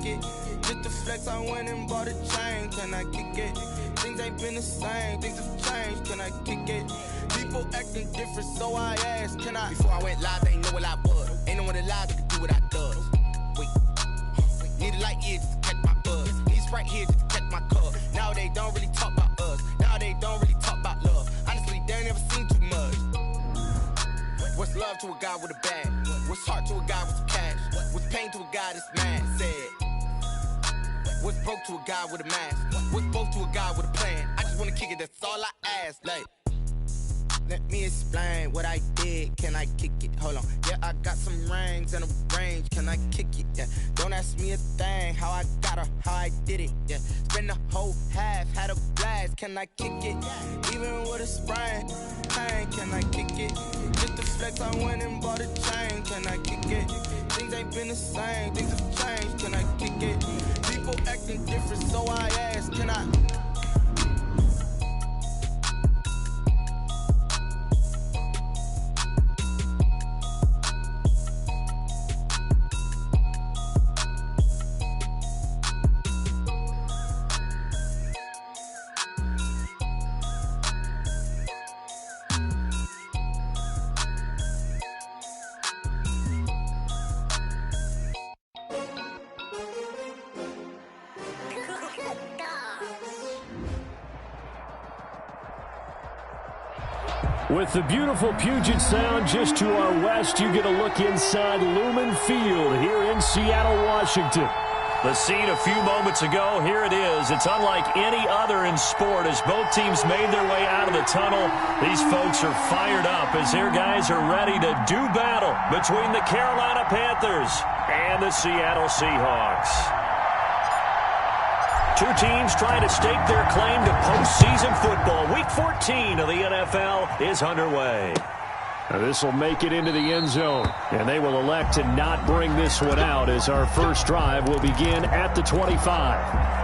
kick it? Just to flex, I went and bought a chain. Can I kick it? Things ain't been the same, things have changed. Can I kick it? People acting different, so I asked, can I? Before I went live, they ain't know what I was. Ain't no one alive that could do what I does. Wait, need a light here just to catch my buzz. Need Sprite here just to catch my cup. Now they don't really talk about us. Now they don't really talk about love. Honestly, they ain't never seen too much. What's love to a guy with a bag? What's heart to a guy with some cash? What's pain to a guy that's mad? Said. What's broke to a guy with a mask? What's both to a guy with a plan? I just wanna kick it, that's all I ask. Like, let me explain what I did. Can I kick it? Hold on. Yeah, I got some rings and a range. Can I kick it? Yeah. Don't ask me a thing. How I got her, how I did it. Yeah. Spend the whole half, had a blast. Can I kick it? Even with a sprain. Pain, can I kick it? Just to flex, I went and bought a chain. Can I kick it? Things ain't been the same. Things have changed. Can I kick it? People acting different, so I ask, can I? With the beautiful Puget Sound just to our west, you get a look inside Lumen Field here in Seattle, Washington. The scene a few moments ago, here it is. It's unlike any other in sport as both teams made their way out of the tunnel. These folks are fired up as their guys are ready to do battle between the Carolina Panthers and the Seattle Seahawks. Two teams trying to stake their claim to postseason football. Week 14 of the NFL is underway. This will make it into the end zone, and they will elect to not bring this one out as our first drive will begin at the 25.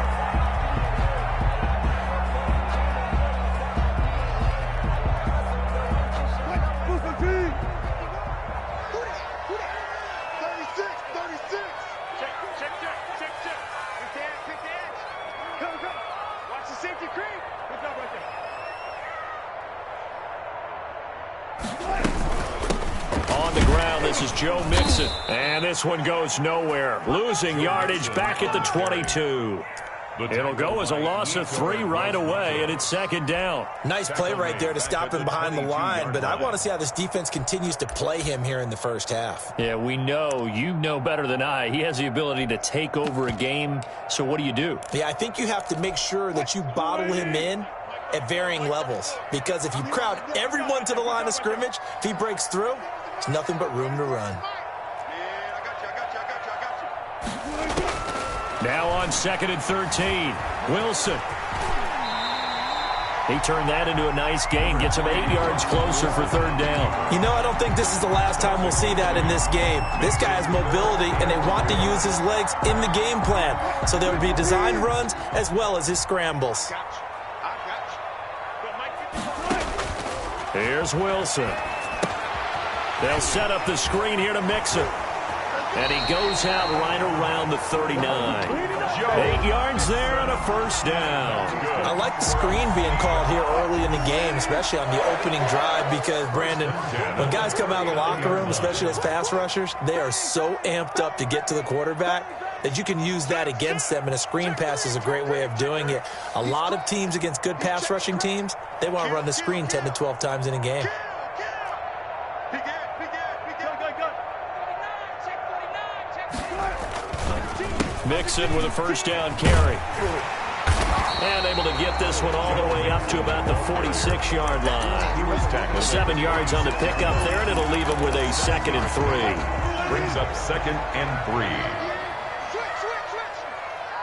This is Joe Mixon, and this one goes nowhere. Losing yardage back at the 22. It'll go as a loss of 3 right away, and it's second down. Nice play right there to stop him behind the line, but I want to see how this defense continues to play him here in the first half. Yeah, we know. You know better than I. He has the ability to take over a game, so what do you do? Yeah, I think you have to make sure that you bottle him in at varying levels, because if you crowd everyone to the line of scrimmage, if he breaks through, there's nothing but room to run. Now on 2nd and 13, Wilson. He turned that into a nice gain, gets him 8 yards closer for third down. You know, I don't think this is the last time we'll see that in this game. This guy has mobility, and they want to use his legs in the game plan. So there would be designed runs as well as his scrambles. Here's Wilson. They'll set up the screen here to Mixon. And he goes out right around the 39. 8 yards there and a first down. I like the screen being called here early in the game, especially on the opening drive, because, Brandon, when guys come out of the locker room, especially as pass rushers, they are so amped up to get to the quarterback that you can use that against them, and a screen pass is a great way of doing it. A lot of teams against good pass rushing teams, they want to run the screen 10 to 12 times in a game. Mixon with a first down carry. And able to get this one all the way up to about the 46-yard line. 7 yards on the pickup there, and it'll leave him with a 2nd and 3. Brings up 2nd and 3.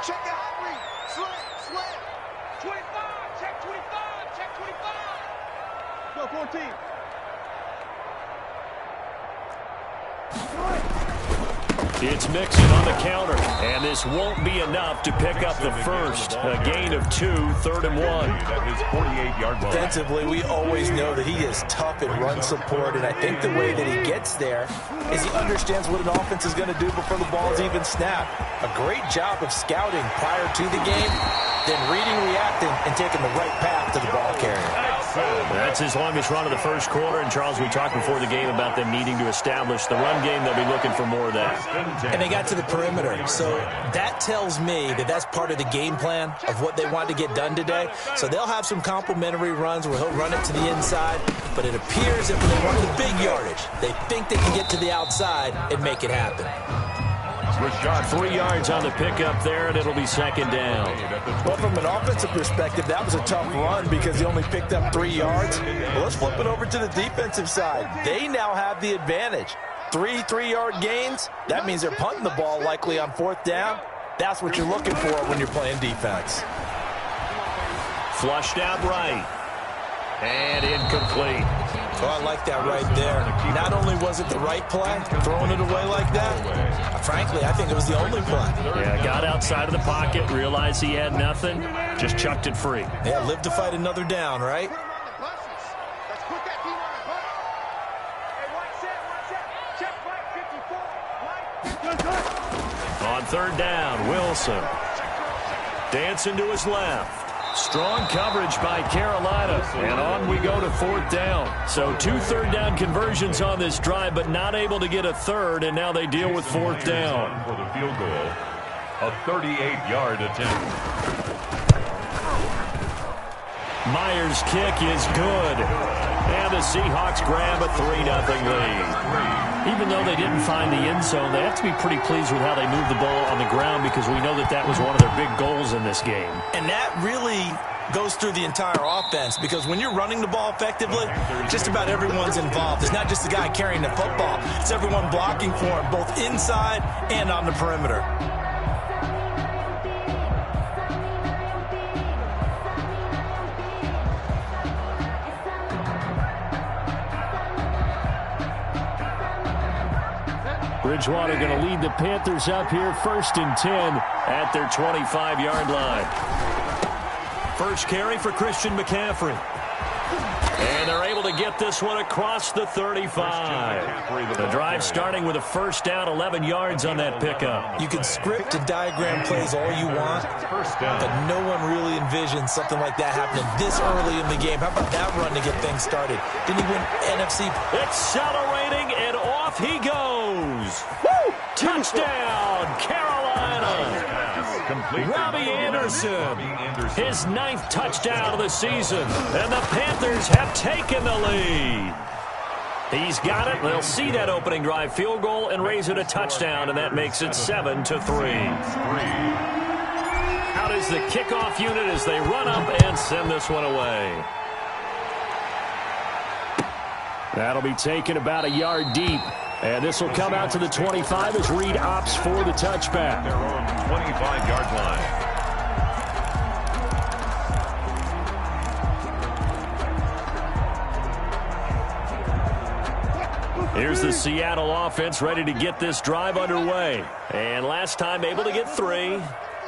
Check the hot read. Slant. 25. Check 25. Check 25. Go 14. It's Mixon on the counter. And this this won't be enough to pick up the first. A gain of 2, 3rd and 1. At his 48-yard line. Defensively, we always know that he is tough in run support, and I think the way that he gets there is he understands what an offense is going to do before the ball is even snapped. A great job of scouting prior to the game, then reading, reacting, and taking the right path to the ball carrier. That's his longest run of the first quarter. And, Charles, we talked before the game about them needing to establish the run game. They'll be looking for more of that. And they got to the perimeter. So that tells me that that's part of the game plan of what they want to get done today. So they'll have some complementary runs where he'll run it to the inside. But it appears that when they want the big yardage, they think they can get to the outside and make it happen. 3 yards on the pickup there, and it'll be 2nd down. Well, from an offensive perspective, that was a tough run because he only picked up 3 yards. Well, let's flip it over to the defensive side. They now have the advantage. 3 3-yard gains. That means they're punting the ball likely on 4th down. That's what you're looking for when you're playing defense. Flushed out right. And incomplete. Oh, I like that right there. Not only was it the right play, throwing it away like that, frankly, I think it was the only play. Yeah, got outside of the pocket, realized he had nothing, just chucked it free. Yeah, live to fight another down, right? On 3rd down, Wilson. Dancing to his left. Strong coverage by Carolina, and on we go to 4th down. So 2 third-down conversions on this drive, but not able to get a third, and now they deal with 4th down. For the field goal, a 38-yard attempt. Myers' kick is good, and the Seahawks grab a 3-0 lead. Even though they didn't find the end zone, they have to be pretty pleased with how they moved the ball on the ground because we know that that was one of their big goals in this game. And that really goes through the entire offense because when you're running the ball effectively, just about everyone's involved. It's not just the guy carrying the football. It's everyone blocking for him, both inside and on the perimeter. Bridgewater going to lead the Panthers up here, 1st and 10 at their 25-yard line. First carry for Christian McCaffrey. And they're able to get this one across the 35. The drive starting with a 1st down, 11 yards on that pickup. You can script and diagram plays all you want, but no one really envisions something like that happening this early in the game. How about that run to get things started? Didn't he win NFC? Accelerating, and off he goes. Woo! Touchdown, Carolina. Robbie Anderson, his 9th touchdown of the season, and the Panthers have taken the lead. He's got it. They'll see that opening drive field goal and raise it a touchdown, and that makes it 7-3. Out is the kickoff unit as they run up and send this one away. That'll be taken about a yard deep. And this will come out to the 25 as Reed opts for the touchback. Their own 25-yard line. Here's the Seattle offense ready to get this drive underway. And last time able to get 3.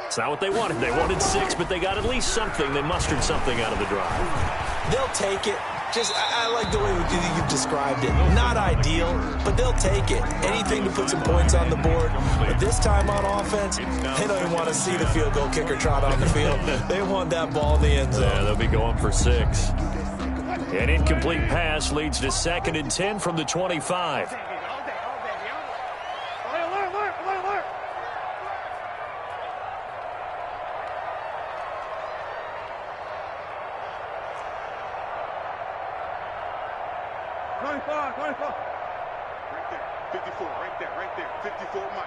It's not what they wanted. They wanted 6, but they got at least something. They mustered something out of the drive. They'll take it. I like the way you described it. Not ideal, but they'll take it. Anything to put some points on the board. But this time on offense, they don't even want to see the field goal kicker trot on the field. They want that ball in the end zone. Yeah, they'll be going for 6. An incomplete pass leads to 2nd and 10 from the 25. Right there. 54, right there. 54, Mike.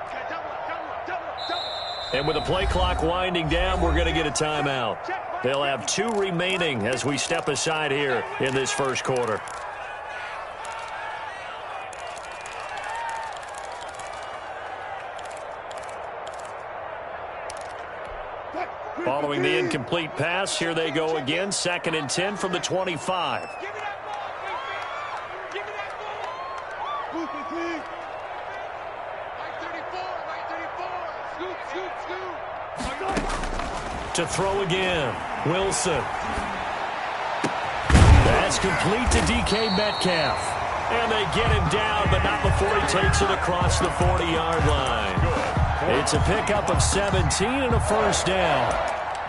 Okay, double up. And with the play clock winding down, we're going to get a timeout. They'll have 2 remaining as we step aside here in this first quarter. Following the incomplete pass, here they go again. 2nd and 10 from the 25. To throw again, Wilson. That's complete to DK Metcalf. And they get him down, but not before he takes it across the 40-yard line. It's a pickup of 17 and a first down.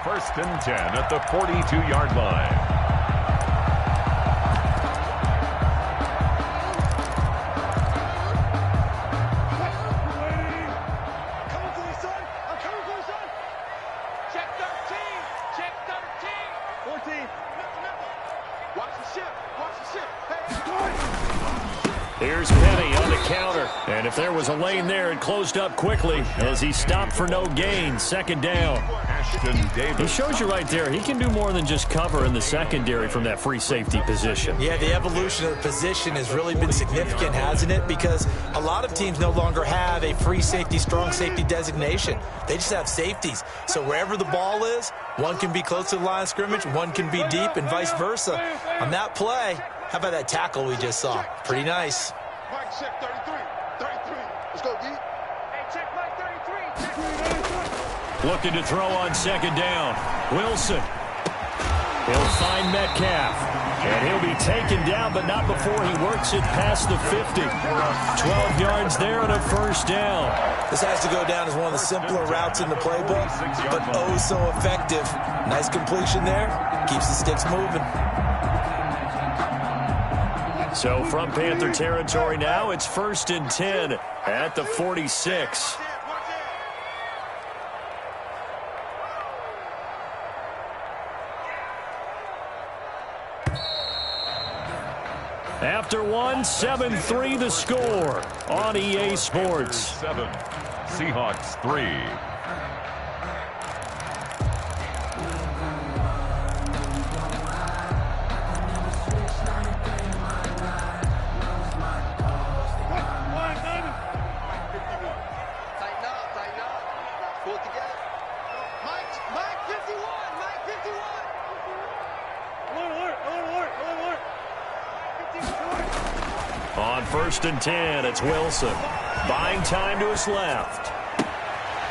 1st and 10 at the 42-yard line. Here's Penny on the counter. And if there was a lane there, it closed up quickly as he stopped for no gain. 2nd down. He shows you right there, he can do more than just cover in the secondary from that free safety position. Yeah, the evolution of the position has really been significant, hasn't it? Because a lot of teams no longer have a free safety, strong safety designation. They just have safeties. So wherever the ball is, one can be close to the line of scrimmage, one can be deep, and vice versa. On that play, how about that tackle we just saw? Pretty nice. Mike, check 33. 33. Let's go, D. Hey, check Mike 33. Looking to throw on 2nd down. Wilson. He'll find Metcalf. And he'll be taken down, but not before he works it past the 50. 12 yards there and a first down. This has to go down as one of the simpler routes in the playbook, but oh so effective. Nice completion there. Keeps the sticks moving. So from Panther territory now, it's 1st and 10 at the 46. After one, 7-3 the score on EA Sports. 7, Seahawks 3. On 1st and 10, it's Wilson. Buying time to his left.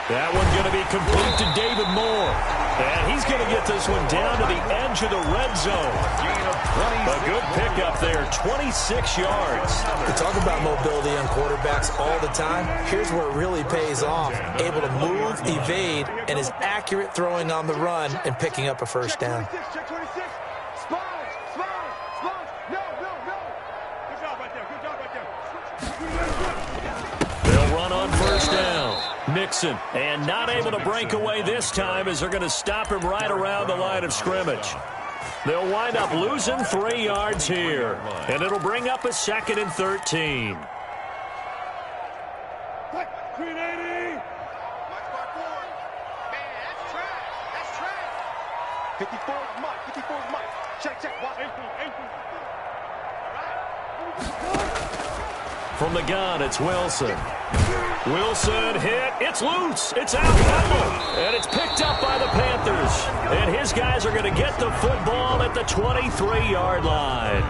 That one going to be complete to David Moore. And he's going to get this one down to the edge of the red zone. A good pickup there, 26 yards. We talk about mobility on quarterbacks all the time. Here's where it really pays off. Able to move, evade, and is accurate throwing on the run and picking up a first down. Check 26. Sponge. No. Good job right there. They'll run on first down. Mixon, and not able to break away this time as they're going to stop him right around the line of scrimmage. They'll wind up losing 3 yards here, and it'll bring up a 2nd and 13. 54 is Mike. Check. Watch. From the gun, it's Wilson. Wilson hit. It's loose. It's out. And it's picked up by the Panthers. And his guys are going to get the football at the 23-yard line.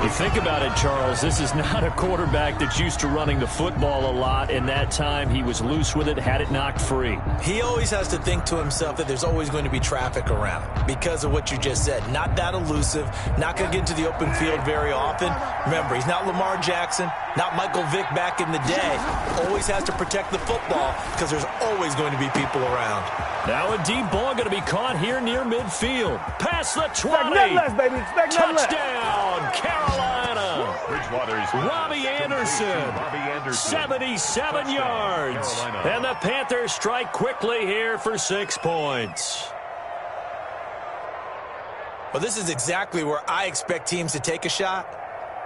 You think about it, Charles, this is not a quarterback that's used to running the football a lot. In that time, he was loose with it, had it knocked free. He always has to think to himself that there's always going to be traffic around because of what you just said. Not that elusive, not going to get into the open field very often. Remember, he's not Lamar Jackson, not Michael Vick back in the day. Always has to protect the football because there's always going to be people around. Now a deep ball going to be caught here near midfield. Past the 20. Expect nothing less, baby. Expect nothing less. Touchdown, Carolina. Bridgewater's Robbie Anderson, 77 yards. And the Panthers strike quickly here for 6 points. Well, this is exactly where I expect teams to take a shot.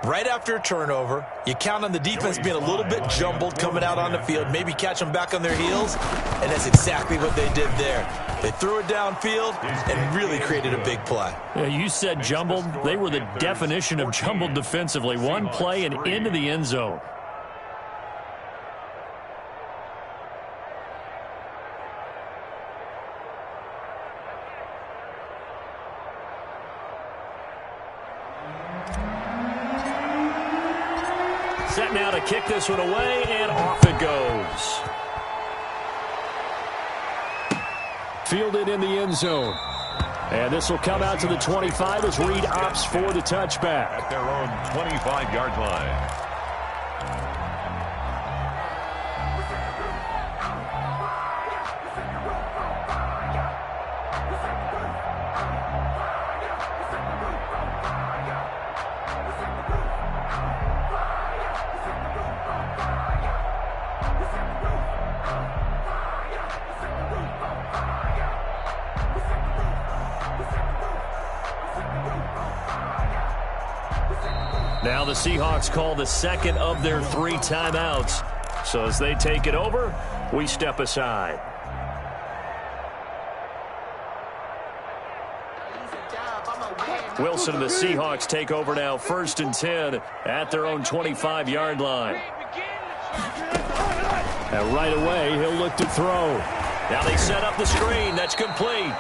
Right after a turnover, you count on the defense being a little bit jumbled coming out on the field, maybe catch them back on their heels, and that's exactly what they did there. They threw it downfield and really created a big play. Yeah, you said jumbled. They were the definition of jumbled defensively. One play and into the end zone. Set now to kick this one away, and off it goes. fielded in the end zone. And this will come out to the 25 as Reed opts for the touchback. At their own 25-yard line. Now the Seahawks call the second of their 3 timeouts. So as they take it over, we step aside. Wilson and the Seahawks take over now, 1st and 10 at their own 25-yard line. And right away, he'll look to throw. Now they set up the screen. That's complete.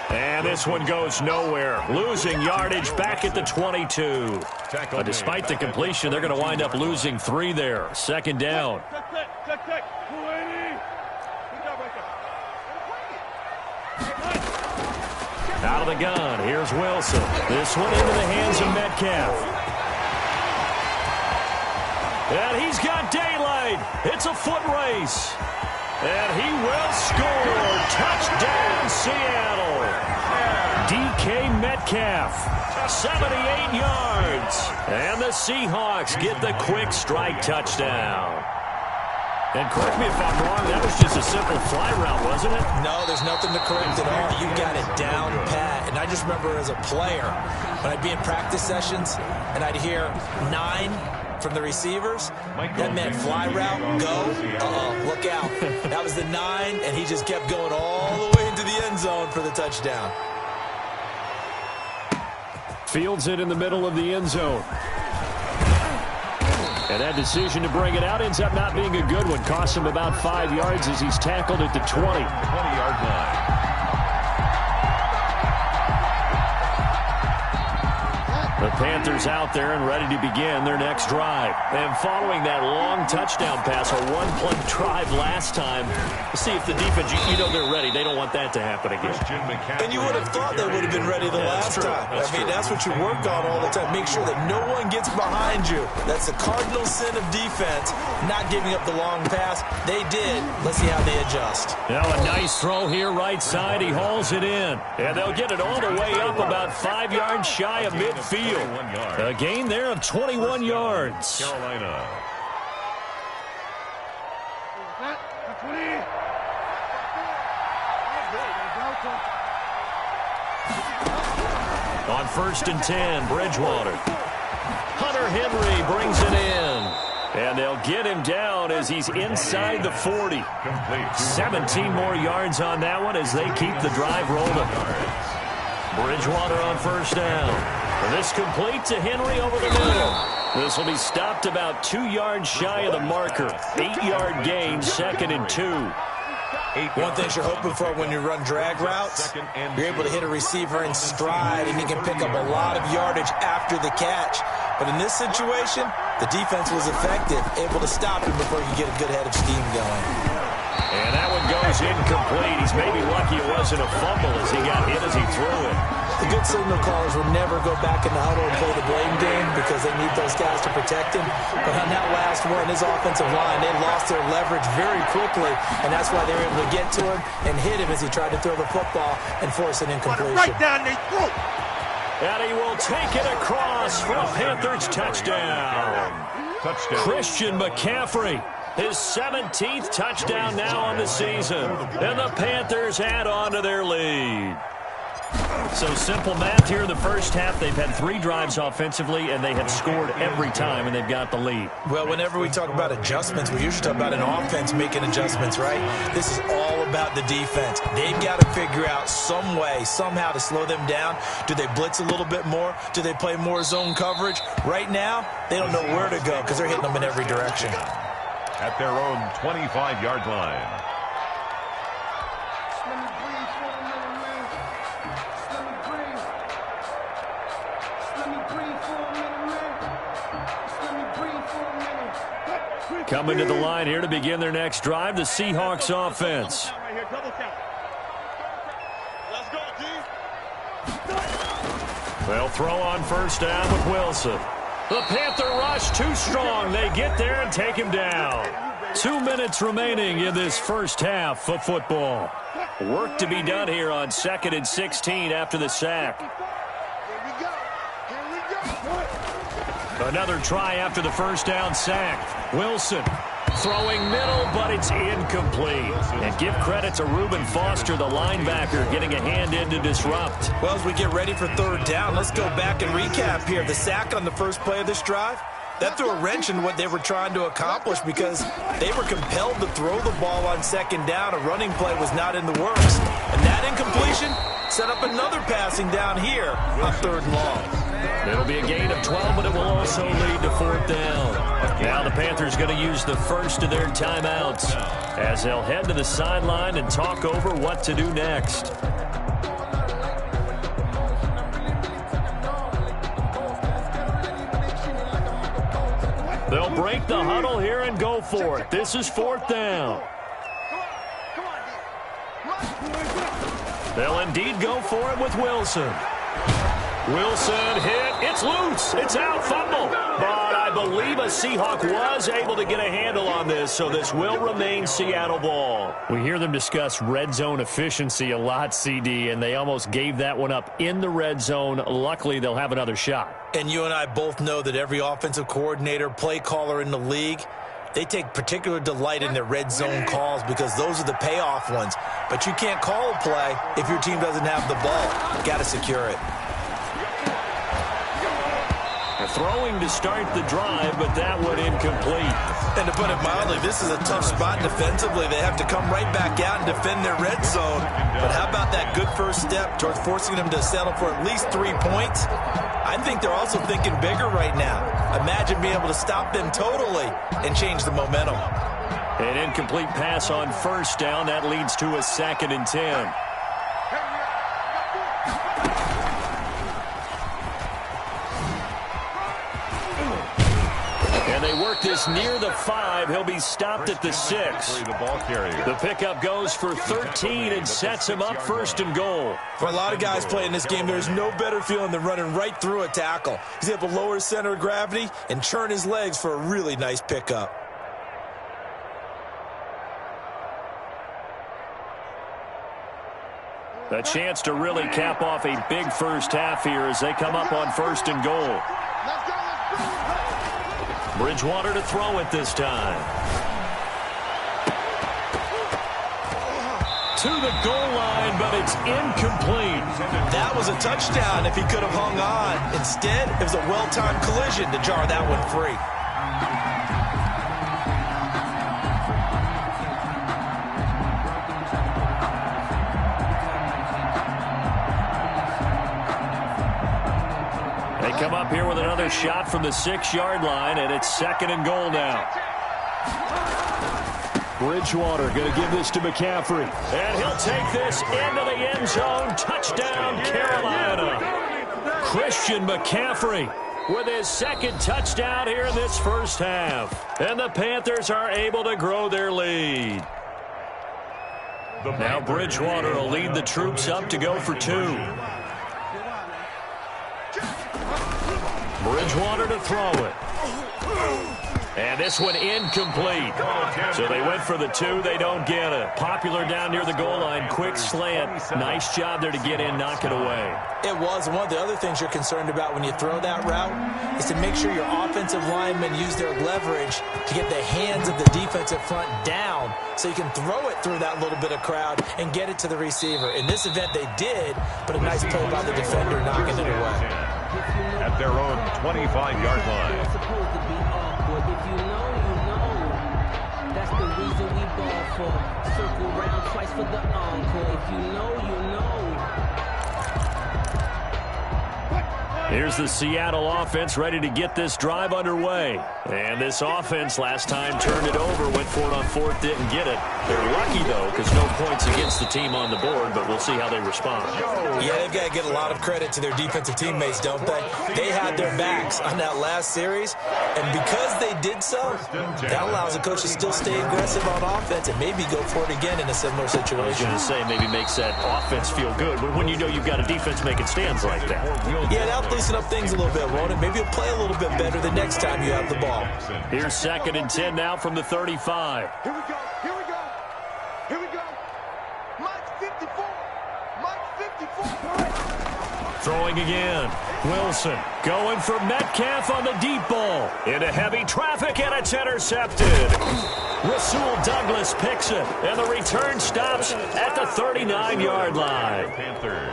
And this one goes nowhere. Losing yardage back at the 22. Despite the completion, they're going to wind up losing 3 there. 2nd down. Out of the gun. Here's Wilson. This one into the hands of Metcalf. And he's got daylight. It's a foot race. And he will score. Touchdown, Seattle. DK Metcalf, 78 yards. And the Seahawks get the quick strike touchdown. And correct me if I'm wrong, that was just a simple fly route, wasn't it? No, there's nothing to correct at all. You got it down pat. And I just remember as a player, when I'd be in practice sessions, and I'd hear 9 from the receivers, that meant fly route, go, look out. That was the 9, and he just kept going all the way into the end zone for the touchdown. Fields it in the middle of the end zone. And that decision to bring it out ends up not being a good one. Costs him about 5 yards as he's tackled at the 20. 20-yard line. The Panthers out there and ready to begin their next drive. And following that long touchdown pass, a one-play drive last time, see if the defense, you know they're ready. They don't want that to happen again. And you would have thought they would have been ready the last time. That's what you work on all the time. Make sure that no one gets behind you. That's the cardinal sin of defense, not giving up the long pass. They did. Let's see how they adjust. Now a nice throw here right side. He hauls it in. And they'll get it all the way up about 5 yards shy of midfield. A gain there of 21 yards. Carolina. On 1st and 10, Bridgewater. Hunter Henry brings it in. And they'll get him down as he's inside the 40. 17 more yards on that one as they keep the drive rolling. Bridgewater on 1st down. And this complete to Henry over the middle. This will be stopped about 2 yards shy of the marker. 8-yard gain, 2nd and 2. One thing you're hoping for when you run drag routes, you're able to hit a receiver in stride, and he can pick up a lot of yardage after the catch. But in this situation, the defense was effective, able to stop him before you get a good head of steam going. And that one goes incomplete. He's maybe lucky it wasn't a fumble as he got hit as he threw it. The good signal callers will never go back in the huddle and play the blame game because they need those guys to protect him. But on that last one, his offensive line, they lost their leverage very quickly, and that's why they were able to get to him and hit him as he tried to throw the football and force an incompletion. Right down their throat. And he will take it across for a Panthers touchdown. Christian McCaffrey. His 17th touchdown now on the season. And the Panthers add on to their lead. So simple math here in the first half. They've had 3 drives offensively, and they have scored every time, and they've got the lead. Well, whenever we talk about adjustments, we usually talk about an offense making adjustments, right? This is all about the defense. They've got to figure out some way, somehow to slow them down. Do they blitz a little bit more? Do they play more zone coverage? Right now, they don't know where to go because they're hitting them in every direction. At their own 25-yard line. Coming to the line here to begin their next drive, the Seahawks offense. Let's go, D. They'll throw on first down with Wilson. The Panther rush too strong. They get there and take him down. 2 minutes remaining in this first half of football. Work to be done here on 2nd and 16 after the sack. Another try after the first down sack. Wilson throwing middle, but it's incomplete. And give credit to Reuben Foster, the linebacker, getting a hand in to disrupt. Well, as we get ready for third down, let's go back and recap here. The sack on the first play of this drive, that threw a wrench in what they were trying to accomplish because they were compelled to throw the ball on second down. A running play was not in the works. And that incompletion set up another passing down here on third and long. It'll be a gain of 12, but it will also lead to fourth down. Now the Panthers going to use the first of their timeouts as they'll head to the sideline and talk over what to do next. They'll break the huddle here and go for it. This is fourth down. They'll indeed go for it with Wilson. Wilson hit. It's loose. It's out. Fumble. But I believe a Seahawk was able to get a handle on this, so this will remain Seattle ball. We hear them discuss red zone efficiency a lot, CD, and they almost gave that one up in the red zone. Luckily, they'll have another shot. And you and I both know that every offensive coordinator, play caller in the league, they take particular delight in their red zone calls because those are the payoff ones. But you can't call a play if your team doesn't have the ball. You got to secure it. Throwing to start the drive, but that one incomplete. And to put it mildly, this is a tough spot defensively. They have to come right back out and defend their red zone. But how about that good first step towards forcing them to settle for at least 3 points? I think they're also thinking bigger right now. Imagine being able to stop them totally and change the momentum. An incomplete pass on first down. That leads to a 2nd and 10. They work this near the 5. He'll be stopped at the 6. The pickup goes for 13 and sets him up 1st and goal. For a lot of guys playing this game, there's no better feeling than running right through a tackle. He's able to lower his center of gravity and churn his legs for a really nice pickup. A chance to really cap off a big first half here as they come up on 1st and goal. Bridgewater to throw it this time. To the goal line, but it's incomplete. That was a touchdown if he could have hung on. Instead, it was a well-timed collision to jar that one free. Come up here with another shot from the 6-yard line, and it's 2nd and goal now. Bridgewater going to give this to McCaffrey. And he'll take this into the end zone. Touchdown, Carolina. Christian McCaffrey with his 2nd touchdown here in this first half. And the Panthers are able to grow their lead. Now Bridgewater will lead the troops up to go for 2. Bridgewater to throw it. And this one incomplete. So they went for the 2. They don't get it. Popular down near the goal line. Quick slant. Nice job there to get in, knock it away. It was. And one of the other things you're concerned about when you throw that route is to make sure your offensive linemen use their leverage to get the hands of the defensive front down so you can throw it through that little bit of crowd and get it to the receiver. In this event, they did, but a nice play by the defender knocking it away. At their own 25-yard line. If you know, you know. That's the reason we ball for. Circle round twice for the encore. If you know, you know. Here's the Seattle offense ready to get this drive underway. And this offense last time turned it over, went for it on 4th, didn't get it. They're lucky, though, because no points against puts the team on the board, but we'll see how they respond. Yeah, they've got to get a lot of credit to their defensive teammates, don't they? They had their backs on that last series, and because they did so, that allows the coach to still stay aggressive on offense and maybe go for it again in a similar situation. I was going to say maybe makes that offense feel good, but when you know you've got a defense making stands like that. Yeah, that'll loosen up things a little bit, won't it? Maybe you'll play a little bit better the next time you have the ball. Here's 2nd and 10 now from the 35. Here we go. Here we go. Here we go. Mike 54. Mike 54. Throwing again. Wilson going for Metcalf on the deep ball. Into heavy traffic, and it's intercepted. Rasul Douglas picks it, and the return stops at the 39-yard line. Panthers.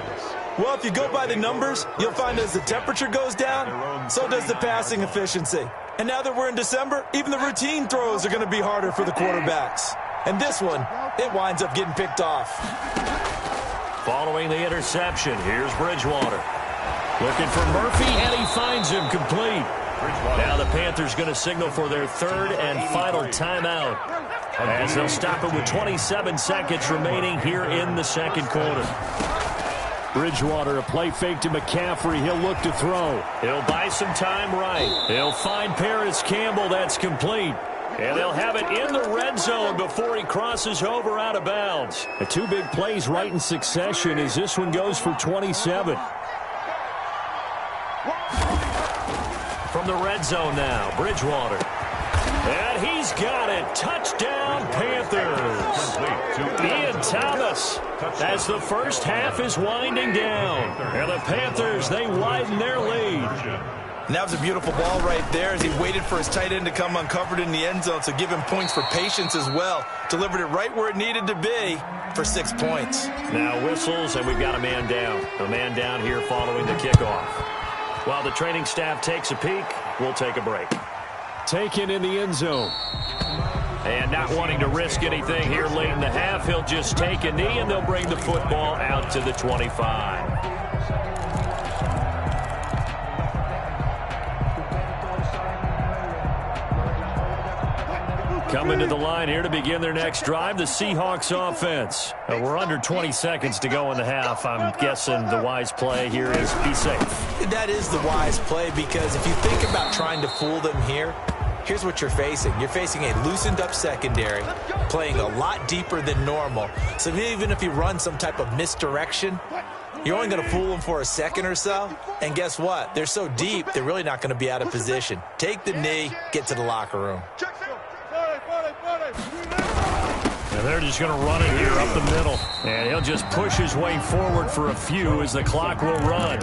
Well, if you go by the numbers, you'll find as the temperature goes down, so does the passing efficiency. And now that we're in December, even the routine throws are going to be harder for the quarterbacks. And this one, it winds up getting picked off. Following the interception, here's Bridgewater. Looking for Murphy, and he finds him complete. Now the Panthers going to signal for their 3rd and final timeout, as they'll stop it with 27 seconds remaining here in the 2nd quarter. Bridgewater, a play fake to McCaffrey. He'll look to throw. He'll buy some time right. He'll find Paris Campbell. That's complete. And they'll have it in the red zone before he crosses over out of bounds. The 2 big plays right in succession as this one goes for 27. From the red zone now, Bridgewater. And he's got it. Touchdown, Panthers. Ian Thomas, as the first half is winding down. And the Panthers, they widen their lead. And that was a beautiful ball right there as he waited for his tight end to come uncovered in the end zone, so give him points for patience as well. Delivered it right where it needed to be for 6 points. Now whistles, and we've got a man down. A man down here following the kickoff. While the training staff takes a peek, we'll take a break. Taken in the end zone. And not wanting to risk anything here late in the half, he'll just take a knee, and they'll bring the football out to the 25. Coming to the line here to begin their next drive, the Seahawks offense. We're under 20 seconds to go in the half. I'm guessing the wise play here is be safe. That is the wise play, because if you think about trying to fool them here, here's what you're facing. You're facing a loosened up secondary, playing a lot deeper than normal. So even if you run some type of misdirection, you're only going to fool them for a second or so. And guess what? They're so deep, they're really not going to be out of position. Take the knee, get to the locker room. And they're just going to run it here up the middle. And he'll just push his way forward for a few as the clock will run.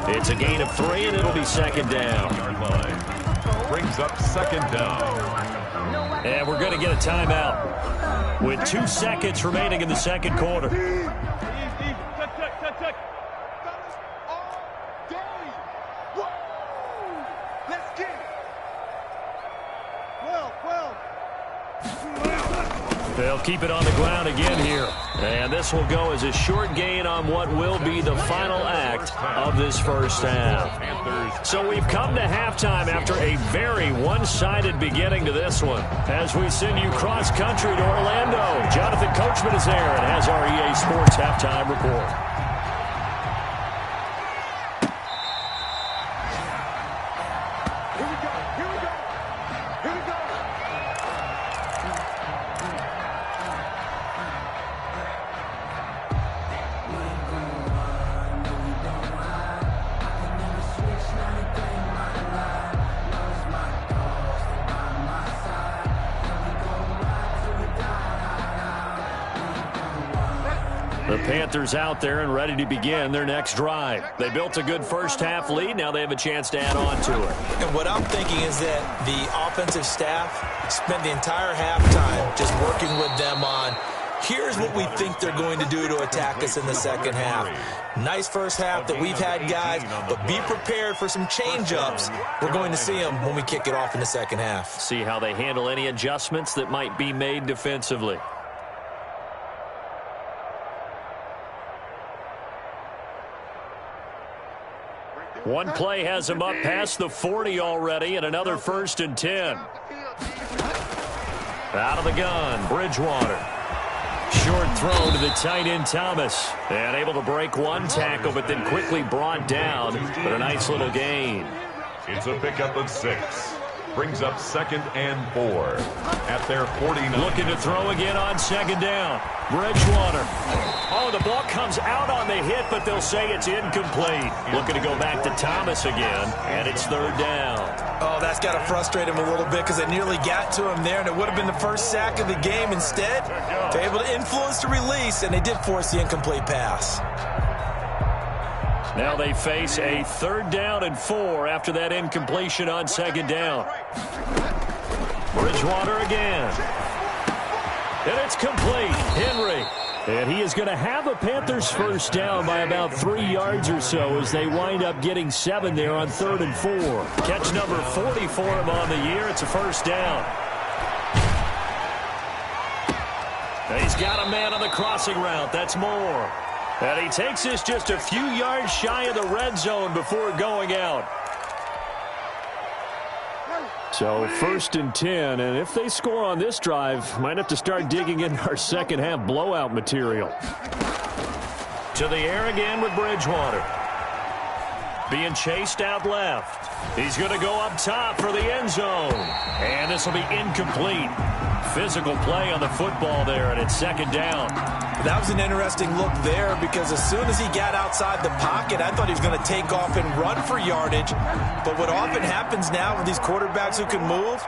It's a gain of 3, and it'll be 2nd down. Brings up 2nd down. And we're going to get a timeout with 2 seconds remaining in the 2nd quarter. They'll keep it on the ground again here. And this will go as a short gain on what will be the final act of this first half. So we've come to halftime after a very one-sided beginning to this one. As we send you cross-country to Orlando, Jonathan Coachman is there and has our EA Sports halftime report. The Panthers out there and ready to begin their next drive. They built a good first half lead. Now they have a chance to add on to it. And what I'm thinking is that the offensive staff spent the entire halftime just working with them on, here's what we think they're going to do to attack us in the second half. Nice first half that we've had, guys, but be prepared for some change-ups. We're going to see them when we kick it off in the second half. See how they handle any adjustments that might be made defensively. One play has him up past the 40 already, and another 1st and 10. Out of the gun, Bridgewater. Short throw to the tight end, Thomas. And able to break one tackle, but then quickly brought down for a nice little gain. It's a pickup of 6. Brings up 2nd and 4 at their 49. Looking to throw again on 2nd down. Bridgewater. Oh, the ball comes out on the hit, but they'll say it's incomplete. Looking to go back to Thomas again, and it's 3rd down. Oh, that's got to frustrate him a little bit because they nearly got to him there, and it would have been the first sack of the game. Instead, they're able to influence the release, and they did force the incomplete pass. Now they face a 3rd down and 4 after that incompletion on 2nd down. Bridgewater again. And it's complete. Henry. And he is going to have the Panthers first down by about 3 yards or so as they wind up getting 7 there on 3rd and 4. Catch number 40 for him on the year. It's a first down. He's got a man on the crossing route. That's Moore. And he takes this just a few yards shy of the red zone before going out. So 1st and 10, and if they score on this drive, might have to start digging in our second half blowout material. To the air again with Bridgewater. Being chased out left. He's going to go up top for the end zone. And this will be incomplete. Physical play on the football there, and it's 2nd down. That was an interesting look there because as soon as he got outside the pocket, I thought he was going to take off and run for yardage. But what often happens now with these quarterbacks who can move,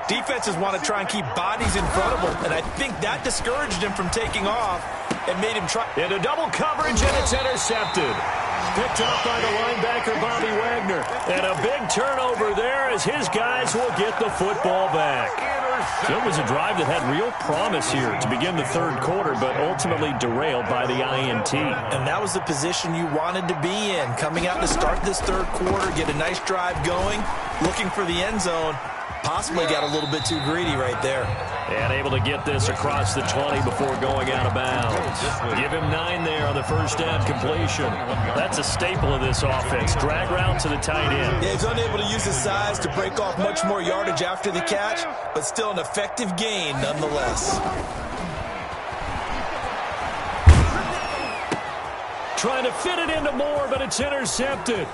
defenses want to try and keep bodies in front of them. And I think that discouraged him from taking off and made him try. Into double coverage, and it's intercepted. Picked up by the linebacker, Bobby Wagner. And a big turnover there as his guys will get the football back. So it was a drive that had real promise here to begin the 3rd quarter, but ultimately derailed by the INT. And that was the position you wanted to be in. Coming out to start this 3rd quarter, get a nice drive going, looking for the end zone. Possibly got a little bit too greedy right there. And able to get this across the 20 before going out of bounds. Give him 9 there on the first down completion. That's a staple of this offense. Drag route to the tight end. Yeah, he's unable to use his size to break off much more yardage after the catch, but still an effective gain nonetheless. Trying to fit it into Moore, but it's intercepted.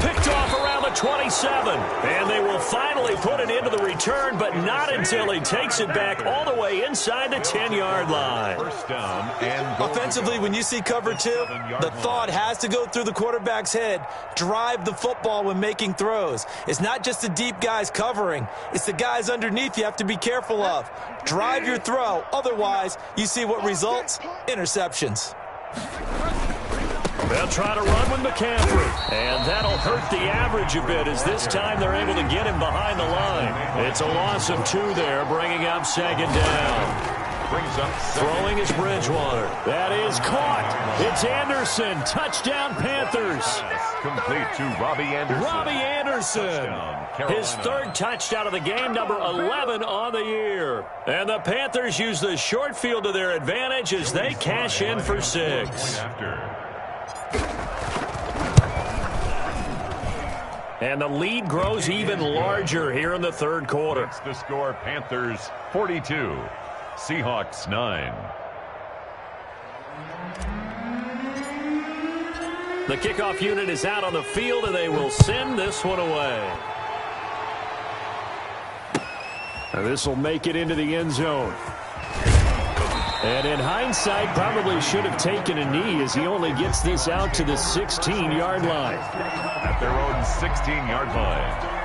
Picked off around the 27. And they will finally put it into the return, but not until he takes it back all the way inside the 10-yard line. First down and offensively, when you see cover 2, the thought has to go through the quarterback's head. Drive the football when making throws. It's not just the deep guys covering. It's the guys underneath you have to be careful of. Drive your throw. Otherwise, you see what results? Interceptions. They'll try to run with McCaffrey, and that'll hurt the average a bit as this time they're able to get him behind the line. It's a loss of 2 there, bringing up 2nd down. brings up throwing is Bridgewater. That is caught. It's Anderson. Touchdown, Panthers. Complete to Robbie Anderson. Robbie Anderson. His 3rd touchdown of the game, number 11 on the year. And the Panthers use the short field to their advantage as they cash in for 6. And the lead grows even larger here in the 3rd quarter. It's the score, Panthers 42, Seahawks 9. The kickoff unit is out on the field, and they will send this one away. And this will make it into the end zone. And in hindsight, probably should have taken a knee as he only gets this out to the 16-yard line. At their own 16-yard line.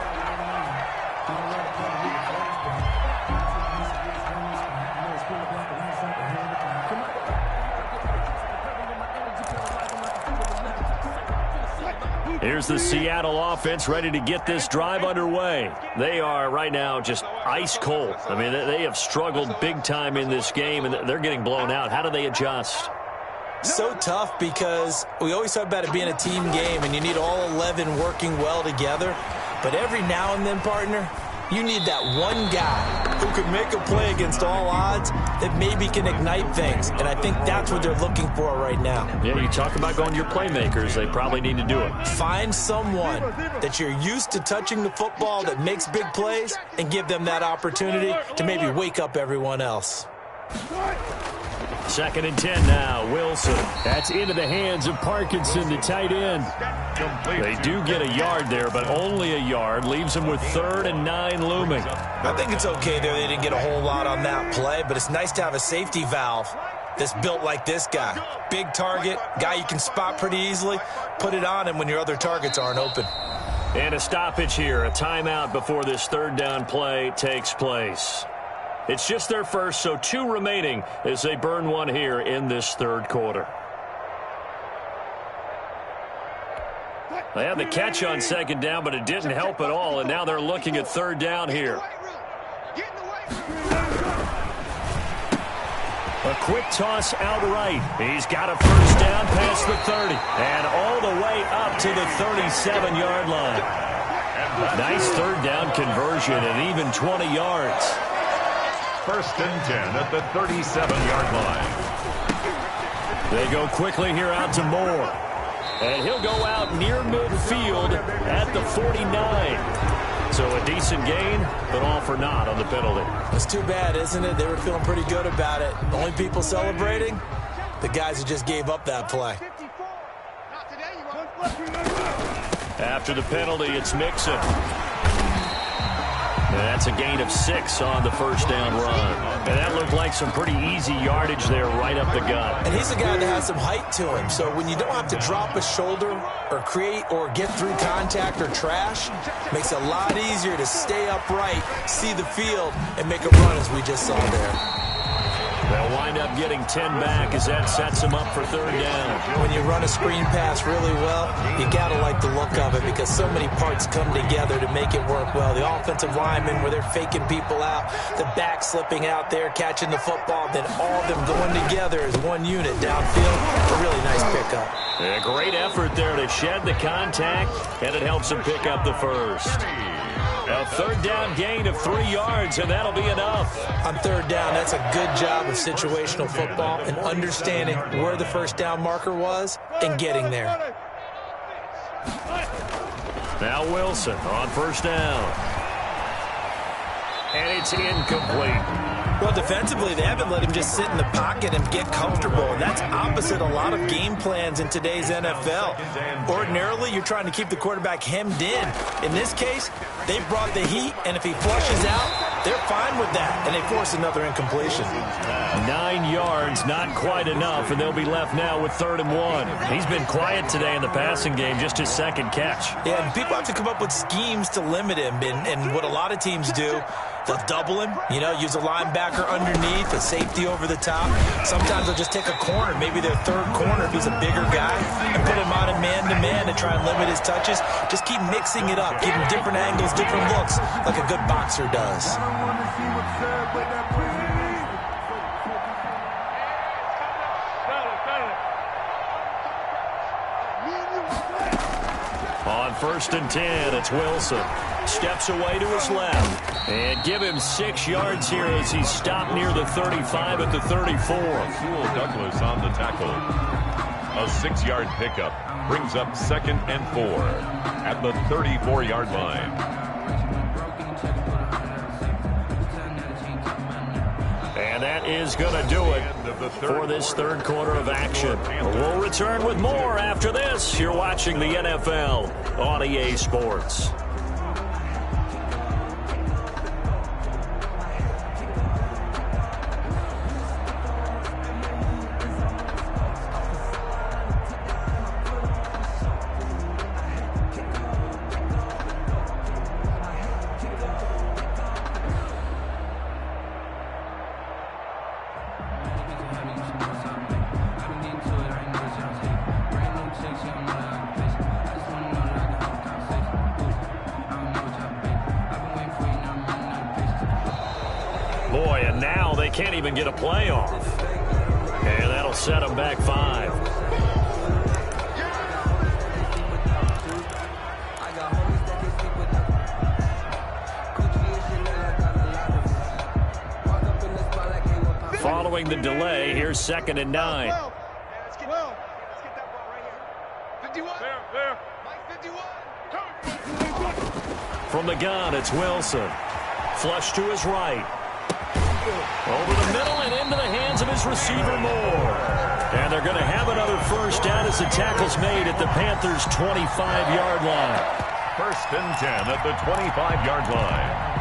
Here's the Seattle offense ready to get this drive underway. They are right now just ice cold. I mean, they have struggled big time in this game, and they're getting blown out. How do they adjust? So tough because we always talk about it being a team game, and you need all 11 working well together. But every now and then, partner, you need that one guy who can make a play against all odds that maybe can ignite things. And I think that's what they're looking for right now. Yeah, you talk about going to your playmakers. They probably need to do it. Find someone that you're used to touching the football that makes big plays and give them that opportunity to maybe wake up everyone else. 2nd and 10 now. Wilson. That's into the hands of Parkinson, the tight end. They do get a yard there, but only a yard. Leaves them with 3rd and 9 looming. I think it's okay there. They didn't get a whole lot on that play, but it's nice to have a safety valve that's built like this guy. Big target, guy you can spot pretty easily. Put it on him when your other targets aren't open. And a stoppage here, a timeout before this 3rd down play takes place. It's just their first, so 2 remaining as they burn one here in this 3rd quarter. They had the catch on 2nd down, but it didn't help at all, and now they're looking at 3rd down here. A quick toss outright. He's got a 1st down past the 30 and all the way up to the 37-yard line. Nice 3rd down conversion and even 20 yards. 1st and 10 at the 37-yard line. They go quickly here out to Moore. And he'll go out near midfield at the 49. So a decent gain, but all for naught on the penalty. It's too bad, isn't it? They were feeling pretty good about it. The only people celebrating, the guys who just gave up that play. After the penalty, it's Mixon. And that's a gain of 6 on the 1st down run. And that looked like some pretty easy yardage there right up the gut. And he's a guy that has some height to him. So when you don't have to drop a shoulder or create or get through contact or trash, makes it a lot easier to stay upright, see the field, and make a run as we just saw there. They'll wind up getting 10 back as that sets them up for 3rd down. When you run a screen pass really well, you got to like the look of it because so many parts come together to make it work well. The offensive linemen, where they're faking people out, the back slipping out there, catching the football, then all of them going together as one unit downfield. A really nice pickup. A great effort there to shed the contact, and it helps them pick up the 1st. A 3rd down gain of 3 yards, and that'll be enough. On 3rd down, that's a good job of situational football and understanding where the 1st down marker was and getting there. Now Wilson on 1st down. And it's incomplete. Well, defensively, they haven't let him just sit in the pocket and get comfortable. And that's opposite a lot of game plans in today's NFL. Ordinarily, you're trying to keep the quarterback hemmed in. In this case, they brought the heat, and if he flushes out, they're fine with that. And they force another incompletion. 9 yards, not quite enough, and they'll be left now with 3rd and 1. He's been quiet today in the passing game, just his 2nd catch. Yeah, and people have to come up with schemes to limit him. And what a lot of teams do, they'll double him, use a linebacker underneath, a safety over the top. Sometimes they'll just take a corner, maybe their 3rd corner if he's a bigger guy, and put him on a man-to-man to try and limit his touches. Just keep mixing it up, give him different angles, different looks, like a good boxer does. On 1st and 10, it's Wilson. Steps away to his left. And give him 6 yards here as he's stopped near the 35 at the 34. Douglas on the tackle. A 6-yard pickup brings up 2nd and 4 at the 34-yard line. And that is going to do it for this 3rd quarter of action. We'll return with more after this. You're watching the NFL on EA Sports. Boy, and now they can't even get a play off. And that'll set them back 5. Following the delay, here's 2nd and 9. Let's get that ball right here. 51. There. Mike 51. From the gun, it's Wilson. Flush to his right. Over the middle and into the hands of his his receiver Moore. And they're going to have another first down as the tackle's made at the Panthers' 25-yard line. 1st and 10 at the 25-yard line.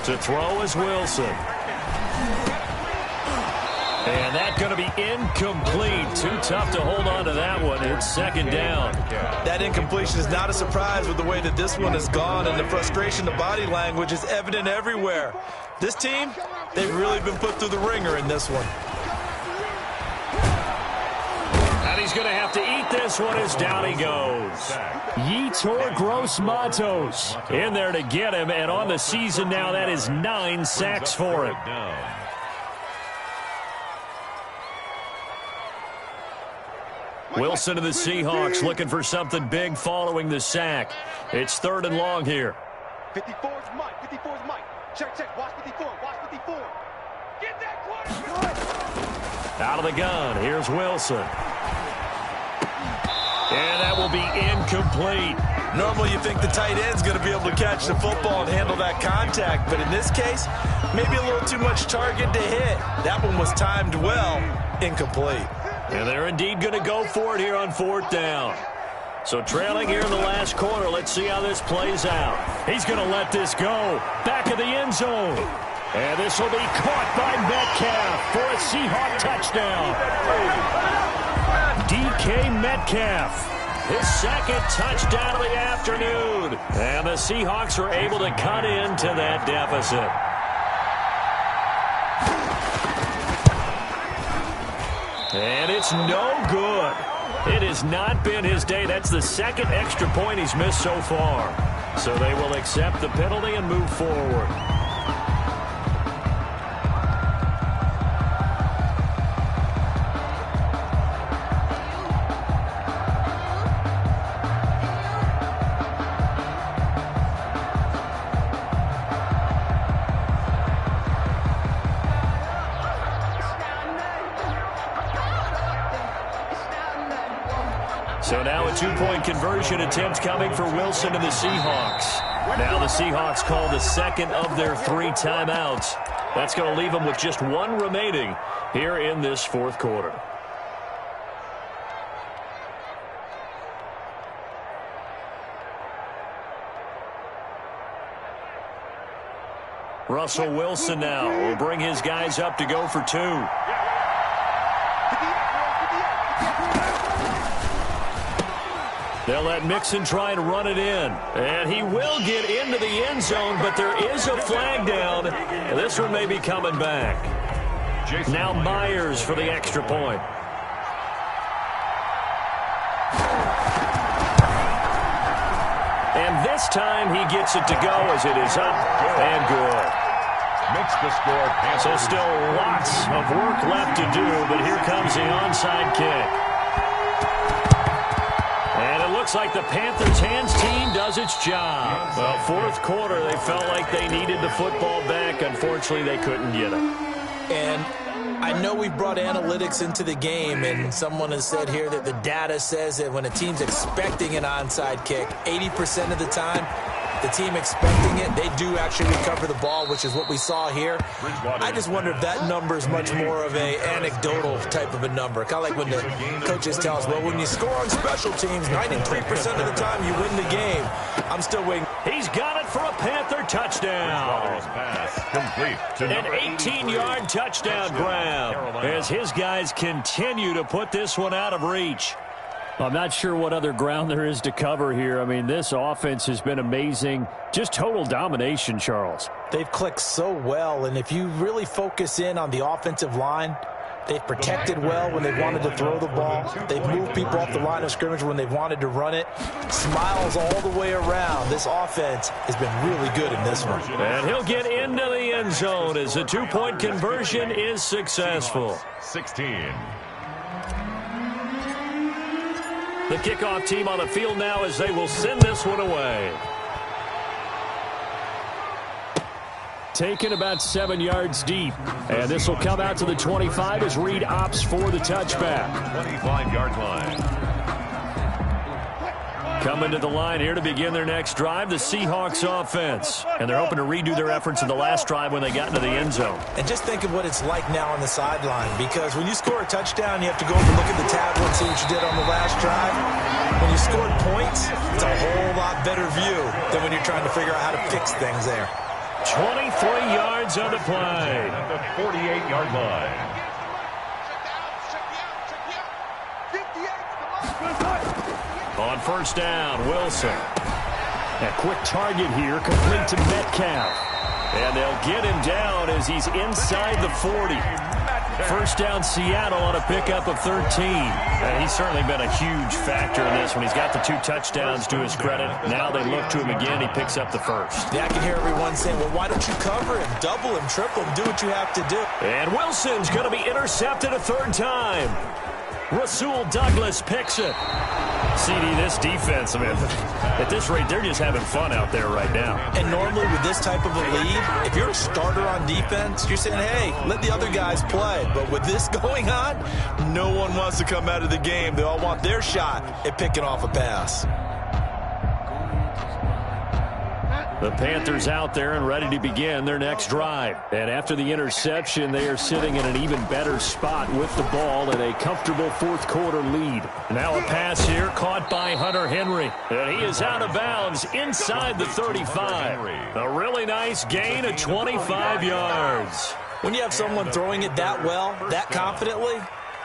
To throw is Wilson. And that's going to be incomplete. Too tough to hold on to that one. It's 2nd down. That incompletion is not a surprise with the way that this one has gone, and the frustration, the body language is evident everywhere. This team, they've really been put through the ringer in this one. And he's going to have to eat this one as down he goes. Yetur Gross-Matos in there to get him, and on the season now, that is 9 sacks for him. Wilson of the Seahawks looking for something big following the sack. It's 3rd and long here. 54 is Mike. 54 is Mike. Check, check. Watch 54. Watch 54. Get that quarterback. Out of the gun. Here's Wilson. And that will be incomplete. Normally you think the tight end's going to be able to catch the football and handle that contact, but in this case, maybe a little too much target to hit. That one was timed well. Incomplete. And they're indeed going to go for it here on 4th down. So trailing here in the last quarter, let's see how this plays out. He's going to let this go. Back of the end zone. And this will be caught by Metcalf for a Seahawk touchdown. DK Metcalf, his 2nd touchdown of the afternoon. And the Seahawks are able to cut into that deficit. And it's no good. It has not been his day. That's the 2nd extra point he's missed so far. So they will accept the penalty and move forward. So now a 2-point conversion attempt coming for Wilson and the Seahawks. Now the Seahawks call the 2nd of their 3 timeouts. That's going to leave them with just 1 remaining here in this 4th quarter. Russell Wilson now will bring his guys up to go for 2. They'll let Mixon try and run it in. And he will get into the end zone, but there is a flag down. This one may be coming back. Now Myers for the extra point. And this time he gets it to go as it is up and good. Makes the score. So still lots of work left to do, but here comes the onside kick. And it looks like the Panthers' hands team does its job. Well, 4th quarter, they felt like they needed the football back. Unfortunately, they couldn't get it. And I know we've brought analytics into the game, and someone has said here that the data says that when a team's expecting an onside kick, 80% of the time, the team expecting it, they do actually recover the ball, which is what we saw here. I just wonder if that number is much more of a anecdotal type of a number. Kind of like when the coaches tell us, well, when you score on special teams, 93% of the time you win the game. I'm still waiting. He's got it for a Panther touchdown. An 18-yard touchdown grab as his guys continue to put this one out of reach. I'm not sure what other ground there is to cover here. I mean, this offense has been amazing. Just total domination, Charles. They've clicked so well, and if you really focus in on the offensive line, they've protected well when they wanted to throw the ball. They've moved people off the line of scrimmage when they've wanted to run it. Smiles all the way around. This offense has been really good in this one. And he'll get into the end zone as the 2-point conversion is successful. 16. The kickoff team on the field now as they will send this one away. Taken about 7 yards deep. And this will come out to the 25 as Reed opts for the touchback. 25-yard line. Coming to the line here to begin their next drive, the Seahawks offense. And they're hoping to redo their efforts in the last drive when they got into the end zone. And just think of what it's like now on the sideline, because when you score a touchdown, you have to go up and look at the tablet and see what you did on the last drive. When you scored points, it's a whole lot better view than when you're trying to figure out how to fix things there. 23 yards on the play. At the 48-yard line. On first down, Wilson. A quick target here, complete to Metcalf. And they'll get him down as he's inside the 40. First down, Seattle on a pickup of 13. And he's certainly been a huge factor in this when he's got the 2 touchdowns to his credit. Now they look to him again. He picks up the first. Yeah, I can hear everyone saying, well, why don't you cover him, double him, triple him, do what you have to do. And Wilson's going to be intercepted a third time. Rasul Douglas picks it. CD, this defense, I mean, at this rate, they're just having fun out there right now. And normally with this type of a lead, if you're a starter on defense, you're saying, hey, let the other guys play. But with this going on, no one wants to come out of the game. They all want their shot at picking off a pass. The Panthers out there and ready to begin their next drive. And after the interception, they are sitting in an even better spot with the ball and a comfortable fourth-quarter lead. Now a pass here caught by Hunter Henry. And he is out of bounds inside the 35. A really nice gain of 25 yards. When you have someone throwing it that well, that confidently,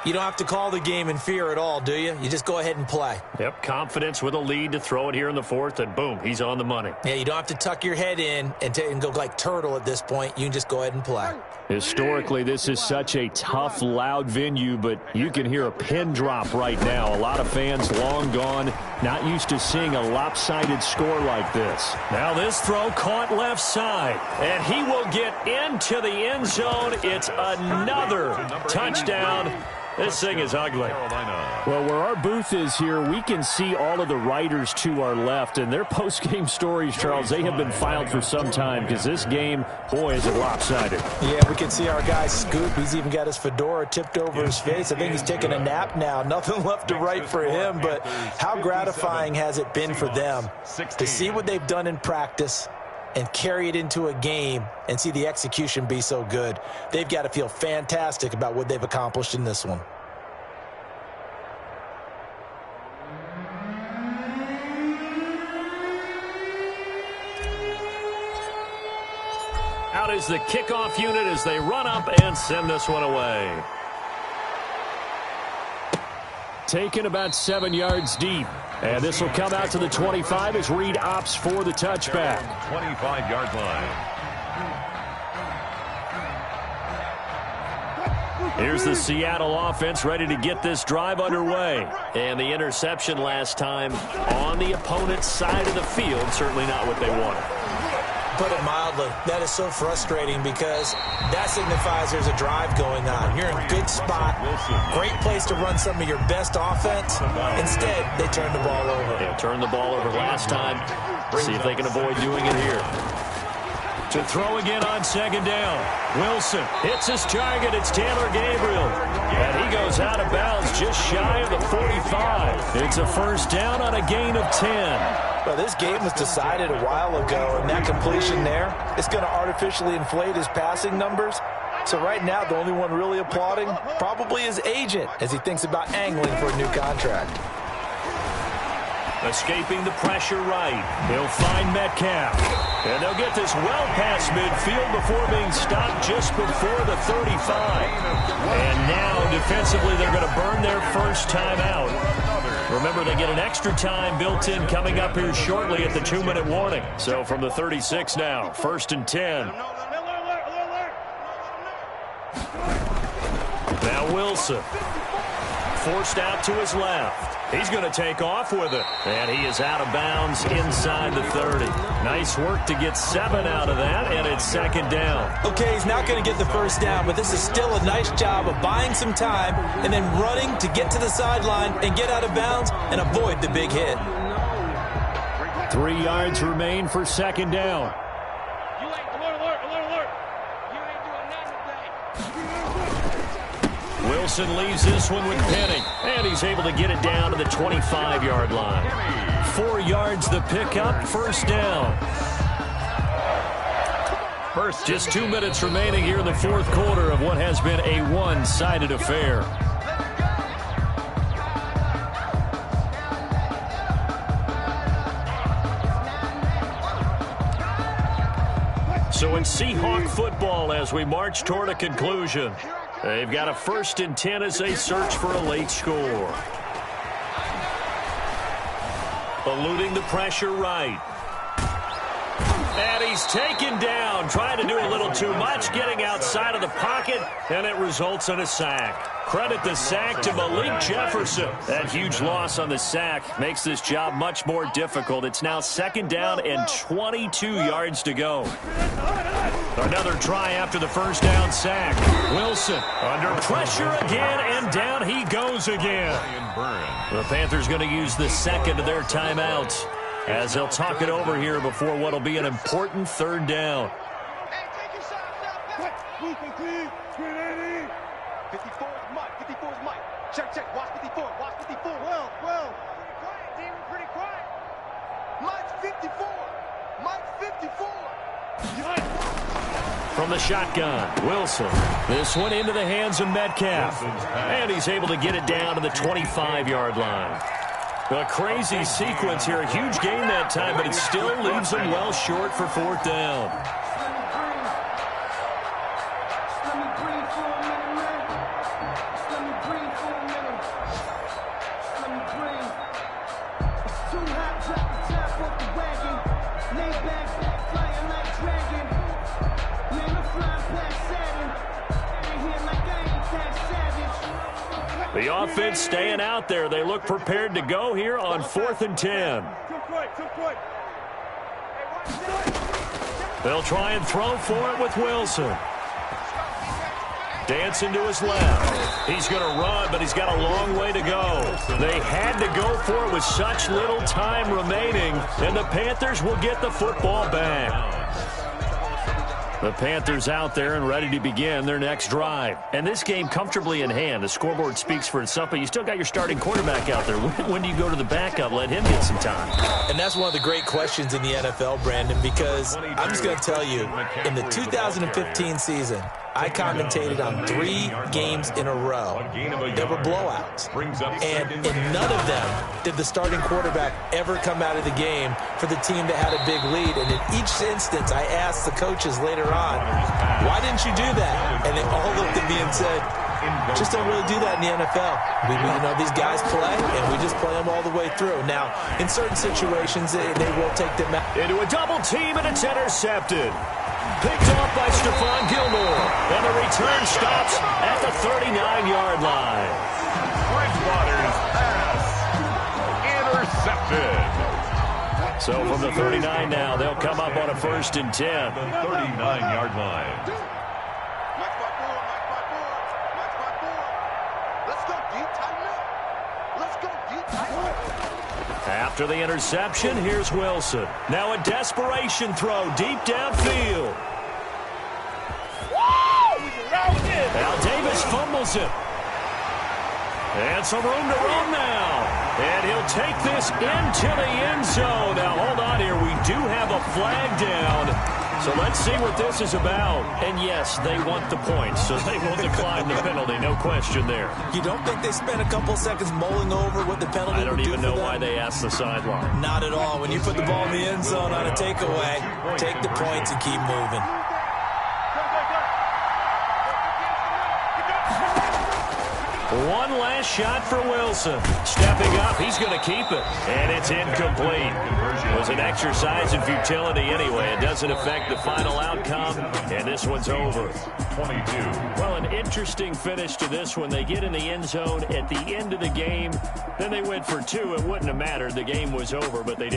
you don't have to call the game in fear at all, do you? You just go ahead and play. Yep, confidence with a lead to throw it here in the fourth, and boom, he's on the money. Yeah, you don't have to tuck your head in and go like turtle at this point. You can just go ahead and play. Historically, this is such a tough, loud venue, but you can hear a pin drop right now. A lot of fans long gone, not used to seeing a lopsided score like this. Now this throw caught left side, and he will get into the end zone. It's another touchdown. This thing is ugly. Well, where our booth is here, we can see all of the writers to our left, and their post-game stories, Charles, they have been filed for some time because this game, boy, is it lopsided. Yeah, we can see our guy Scoop. He's even got his fedora tipped over his face. I think he's taking a nap now. Nothing left to write for him, but how gratifying has it been for them to see what they've done in practice and carry it into a game and see the execution be so good. They've got to feel fantastic about what they've accomplished in this one. Out is the kickoff unit as they run up and send this one away. Taken about 7 yards deep. And this will come out to the 25 as Reed opts for the touchback. 25-yard line. Here's the Seattle offense ready to get this drive underway. And the interception last time on the opponent's side of the field, certainly not what they wanted. Put it mildly, that is so frustrating because that signifies there's a drive going on. You're in a good spot, great place to run some of your best offense. Instead, they turn the ball over. Yeah, turned the ball over last time. See if they can avoid doing it here. To throw again on second down. Wilson hits his target. It's Taylor Gabriel. And he goes out of bounds just shy of the 45. It's a first down on a gain of 10. Well, this game was decided a while ago, and that completion there is going to artificially inflate his passing numbers. So right now, the only one really applauding probably his agent as he thinks about angling for a new contract. Escaping the pressure right. He'll find Metcalf. And they'll get this well past midfield before being stopped just before the 35. And now, defensively, they're going to burn their first time out. Remember, they get an extra time built in coming up here shortly at the 2-minute warning. So from the 36 now, 1st and 10. Now Wilson. forced out to his left. He's going to take off with it. And he is out of bounds inside the 30. Nice work to get 7 out of that, and it's second down. Okay, he's not going to get the first down, but this is still a nice job of buying some time and then running to get to the sideline and get out of bounds and avoid the big hit. 3 yards remain for second down. Wilson leaves this one with Penny, and he's able to get it down to the 25-yard line. 4 yards the pickup, first down. Just 2 minutes remaining here in the fourth quarter of what has been a one-sided affair. So in Seahawk football, as we march toward a conclusion, they've got a 1st and 10 as they search for a late score. Eluding the pressure right. And he's taken down, trying to do a little too much, getting outside of the pocket, and it results in a sack. Credit the sack to Malik Jefferson. That huge loss on the sack makes this job much more difficult. It's now second down and 22 yards to go. Another try after the first down sack. Wilson under pressure again, and down he goes again. The Panthers going to use the second of their timeouts as they'll talk it over here before what will be an important third down. 54 is Mike. 54 is Mike. Check. Watch 54. Watch 54. Well. Quiet, team. Pretty quiet. Mike's 54. Mike's 54. From the shotgun, Wilson. This one into the hands of Metcalf. And he's able to get it down to the 25-yard line. A crazy sequence here. A huge gain that time, but it still leaves them well short for fourth down. The offense staying out there. They look prepared to go here on 4th and 10. They'll try and throw for it with Wilson. Dancing to his left. He's going to run, but he's got a long way to go. They had to go for it with such little time remaining, and the Panthers will get the football back. The Panthers out there and ready to begin their next drive. And this game comfortably in hand. The scoreboard speaks for itself, but you still got your starting quarterback out there. When do you go to the backup? Let him get some time. And that's one of the great questions in the NFL, Brandon, because I'm just going to tell you, in the 2015 season, I commentated on 3 games in a row. There were blowouts. And in none of them did the starting quarterback ever come out of the game for the team that had a big lead. And in each instance, I asked the coaches later on, why didn't you do that? And they all looked at me and said, just don't really do that in the NFL. These guys play, and we just play them all the way through. Now, in certain situations, they will take them out. Into a double team, and it's intercepted. Picked off by Stephon Gilmore. And the return stops at the 39-yard line. Bridgewater's pass intercepted. So from the 39 now, they'll come up on a 1st and 10. 39-yard line. Mike's by 4. Let's go deep, tighten up. Let's go deep, tighten up. After the interception, here's Wilson. Now a desperation throw deep downfield. Now Davis fumbles it. And some room to run now. And he'll take this into the end zone. Now hold on here. We do have a flag down. So let's see what this is about. And yes, they want the points, so they will decline the penalty. No question there. You don't think they spent a couple seconds mulling over what the penalty I don't would do even for know them? why they asked the sideline. Not at all. When you put the ball in the end zone on a takeaway, take the points and keep moving. One last shot for Wilson. Stepping up, he's going to keep it. And it's incomplete. It was an exercise in futility anyway. It doesn't affect the final outcome, and this one's over. 22. Well, an interesting finish to this one. They get in the end zone at the end of the game. Then they went for two. It wouldn't have mattered. The game was over, but they didn't.